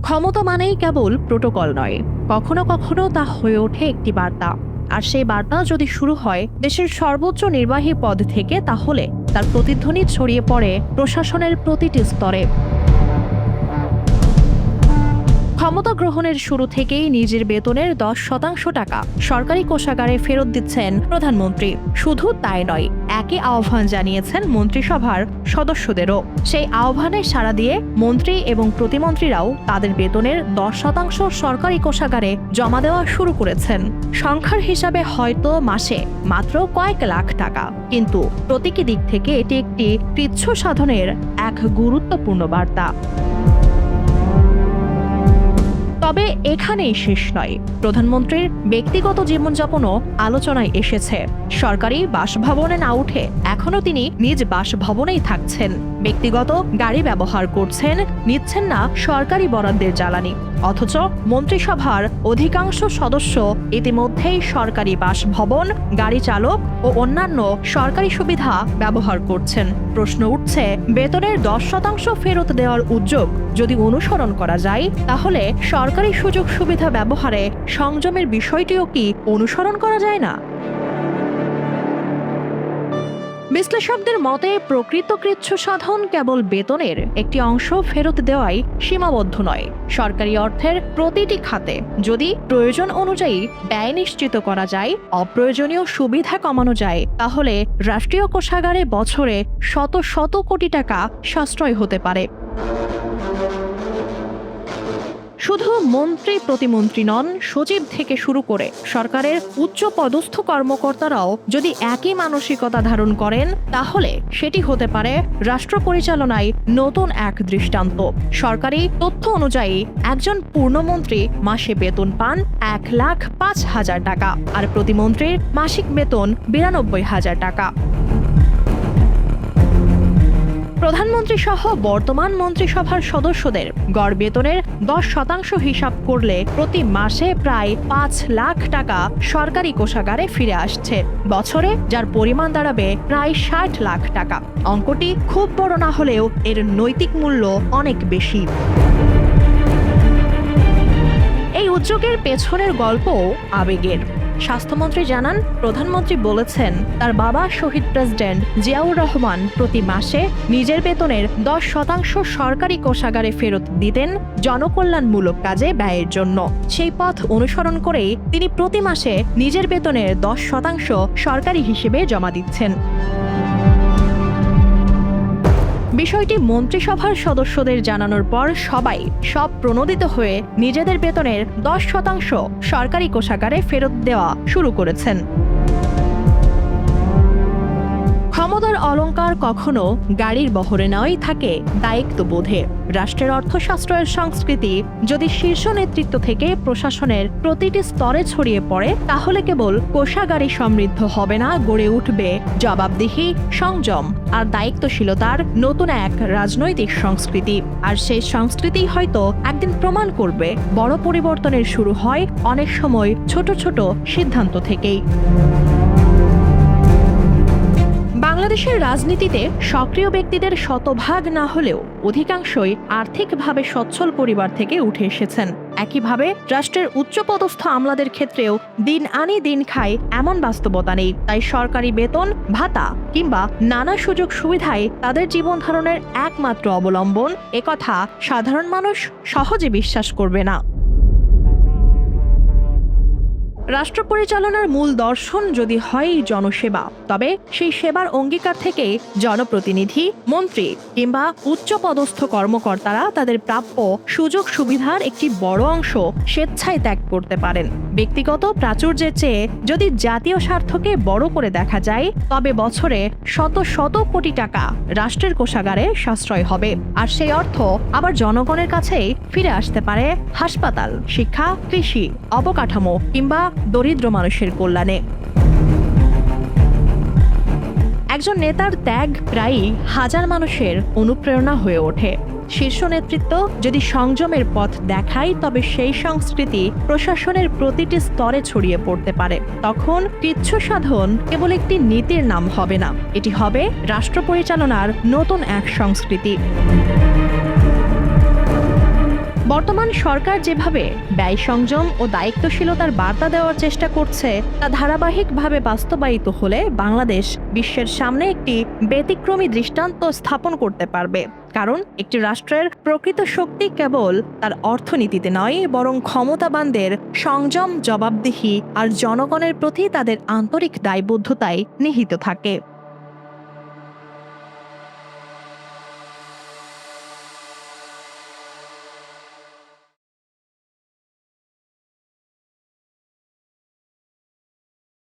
ক্ষমতা মানেই কেবল প্রোটোকল নয়, কখনো কখনো তা হয়ে ওঠে একটি বার্তা। আর সেই বার্তা যদি শুরু হয় দেশের সর্বোচ্চ নির্বাহী পদ থেকে, তাহলে তার প্রতিধ্বনি ছড়িয়ে পড়ে প্রশাসনের প্রতিটি স্তরে। ক্ষমতা গ্রহণের শুরু থেকেই নিজের বেতনের 10% টাকা সরকারি কোষাগারে ফেরত দিচ্ছেন প্রধানমন্ত্রী। শুধু তাই নয়, একই আহ্বান জানিয়েছেন মন্ত্রিসভার সদস্যদেরও। সেই আহ্বানে সাড়া দিয়ে মন্ত্রী এবং প্রতিমন্ত্রীরাও তাদের বেতনের 10% সরকারি কোষাগারে জমা দেওয়া শুরু করেছেন। সংখ্যার হিসাবে হয়তো মাসে মাত্র কয়েক লাখ টাকা, কিন্তু প্রতীকী দিক থেকে এটি একটি কৃচ্ছ সাধনের এক গুরুত্বপূর্ণ বার্তা। তবে এখানেই শেষ নয়, প্রধানমন্ত্রীর ব্যক্তিগত জীবনযাপনও আলোচনায় এসেছে। সরকারি বাসভবনে না উঠে এখনো তিনি নিজ বাসভবনেই থাকছেন, ব্যক্তিগত গাড়ি ব্যবহার করছেন, নিচ্ছেন না সরকারি বরাদ্দের জ্বালানি। অথচ মন্ত্রিসভার অধিকাংশ সদস্য ইতিমধ্যেই সরকারি বাসভবন, গাড়ি চালক ও অন্যান্য সরকারি সুবিধা ব্যবহার করছেন। প্রশ্ন উঠছে, বেতনের 10% ফেরত দেওয়ার উদ্যোগ যদি অনুসরণ করা যায়, তাহলে সরকারি সুযোগ সুবিধা ব্যবহারে সংযমের বিষয়টিও কি অনুসরণ করা যায় না? বিশ্লেষকদের মতে প্রকৃত কৃচ্ছ সাধন কেবল বেতনের একটি অংশ ফেরত দেওয়াই সীমাবদ্ধ নয়। সরকারি অর্থের প্রতিটি খাতে যদি প্রয়োজন অনুযায়ী ব্যয় নিশ্চিত করা যায়, অপ্রয়োজনীয় সুবিধা কমানো যায়, তাহলে রাষ্ট্রীয় কোষাগারে বছরে শত শত কোটি টাকা সাশ্রয় হতে পারে। শুধু মন্ত্রী প্রতিমন্ত্রী নন, সচিব থেকে শুরু করে সরকারের উচ্চ পদস্থ কর্মকর্তারাও যদি একই মানসিকতা ধারণ করেন, তাহলে সেটি হতে পারে রাষ্ট্র পরিচালনায় নতুন এক দৃষ্টান্ত। সরকারি তথ্য অনুযায়ী একজন পূর্ণমন্ত্রী মাসে বেতন পান 1,05,000 টাকা, আর প্রতিমন্ত্রীর মাসিক বেতন 92,000 টাকা। প্রধানমন্ত্রী সহ বর্তমান মন্ত্রিসভার সদস্যদের গড় বেতনের 10% হিসাব করলে প্রতি মাসে প্রায় 5 লাখ টাকা সরকারি কোষাগারে ফিরে আসছে, বছরে যার পরিমাণ দাঁড়াবে প্রায় 60 লাখ টাকা। অঙ্কটি খুব বড় না হলেও এর নৈতিক মূল্য অনেক বেশি। এই উদ্যোগের পেছনের গল্পও আবেগের। স্বাস্থ্যমন্ত্রী জানান, প্রধানমন্ত্রী বলেছেন তার বাবা শহীদ প্রেসিডেন্ট জিয়াউর রহমান প্রতি মাসে নিজের বেতনের 10% সরকারি কোষাগারে ফেরত দিতেন জনকল্যাণমূলক কাজে ব্যয়ের জন্য। সেই পথ অনুসরণ করেই তিনি প্রতি মাসে নিজের বেতনের 10% সরকারি হিসেবে জমা দিচ্ছেন। বিষয়টি মন্ত্রিসভার সদস্যদের জানানোর পর সবাই প্রণোদিত হয়ে নিজেদের বেতনের 10% সরকারি কোষাগারে ফেরত দেওয়া শুরু করেছেন। ক্ষমতার অলংকার কখনো গাড়ির বহরে নয়, থাকে দায়িত্ববোধে। রাষ্ট্রের অর্থশাস্ত্রের সংস্কৃতি যদি শীর্ষ নেতৃত্ব থেকে প্রশাসনের প্রতিটি স্তরে ছড়িয়ে পড়ে, তাহলে কেবল কোষাগারই সমৃদ্ধ হবে না, গড়ে উঠবে জবাবদিহি, সংযম আর দায়িত্বশীলতার নতুন এক রাজনৈতিক সংস্কৃতি। আর সেই সংস্কৃতি হয়তো একদিন প্রমাণ করবে বড় পরিবর্তনের শুরু হয় অনেক সময় ছোট ছোট সিদ্ধান্ত থেকেই। বাংলাদেশের রাজনীতিতে সক্রিয় ব্যক্তিদের শতভাগ না হলেও অধিকাংশই আর্থিকভাবে সচ্ছল পরিবার থেকে উঠে এসেছেন। একইভাবে রাষ্ট্রের উচ্চপদস্থ আমলাদের ক্ষেত্রেও দিন আনি দিন খায় এমন বাস্তবতা নেই। তাই সরকারি বেতন, ভাতা কিংবা নানা সুযোগ সুবিধায় তাদের জীবন ধারণের একমাত্র অবলম্বন, একথা সাধারণ মানুষ সহজে বিশ্বাস করবে না। রাষ্ট্র পরিচালনার মূল দর্শন যদি হয় জনসেবা, তবে সেই সেবার অঙ্গীকার থেকে জনপ্রতিনিধি, মন্ত্রী কিংবা উচ্চপদস্থ কর্মকর্তারা তাদের প্রাপ্য সুযোগ সুবিধার একটি বড় অংশ স্বেচ্ছায় ত্যাগ করতে পারেন। ব্যক্তিগত প্রাচুর্যের চেয়ে যদি জাতীয় স্বার্থকে বড় করে দেখা যায়, তবে বছরে শত শত কোটি টাকা রাষ্ট্রের কোষাগারে সাশ্রয় হবে। আর সেই অর্থ আবার জনগণের কাছেই ফিরে আসতে পারে হাসপাতাল, শিক্ষা, কৃষি, অবকাঠামো কিংবা দরিদ্র মানুষের কল্যাণে। একজন নেতার ত্যাগ প্রায়ই হাজার মানুষের অনুপ্রেরণা হয়ে ওঠে। শীর্ষ নেতৃত্ব যদি সংযমের পথ দেখায়, তবে সেই সংস্কৃতি প্রশাসনের প্রতিটি স্তরে ছড়িয়ে পড়তে পারে। তখন কৃচ্ছ সাধন কেবল একটি নীতির নাম হবে না, এটি হবে রাষ্ট্র পরিচালনার নতুন এক সংস্কৃতি। বর্তমান সরকার যেভাবে ব্যয় সংযম ও দায়িত্বশীলতার বার্তা দেওয়ার চেষ্টা করছে তা ধারাবাহিকভাবে বাস্তবায়িত হলে বাংলাদেশ বিশ্বের সামনে একটি ব্যতিক্রমী দৃষ্টান্ত স্থাপন করতে পারবে। কারণ একটি রাষ্ট্রের প্রকৃত শক্তি কেবল তার অর্থনীতিতে নয়, বরং ক্ষমতাবানদের সংযম, জবাবদিহি আর জনগণের প্রতি তাদের আন্তরিক দায়বদ্ধতায় নিহিত থাকে।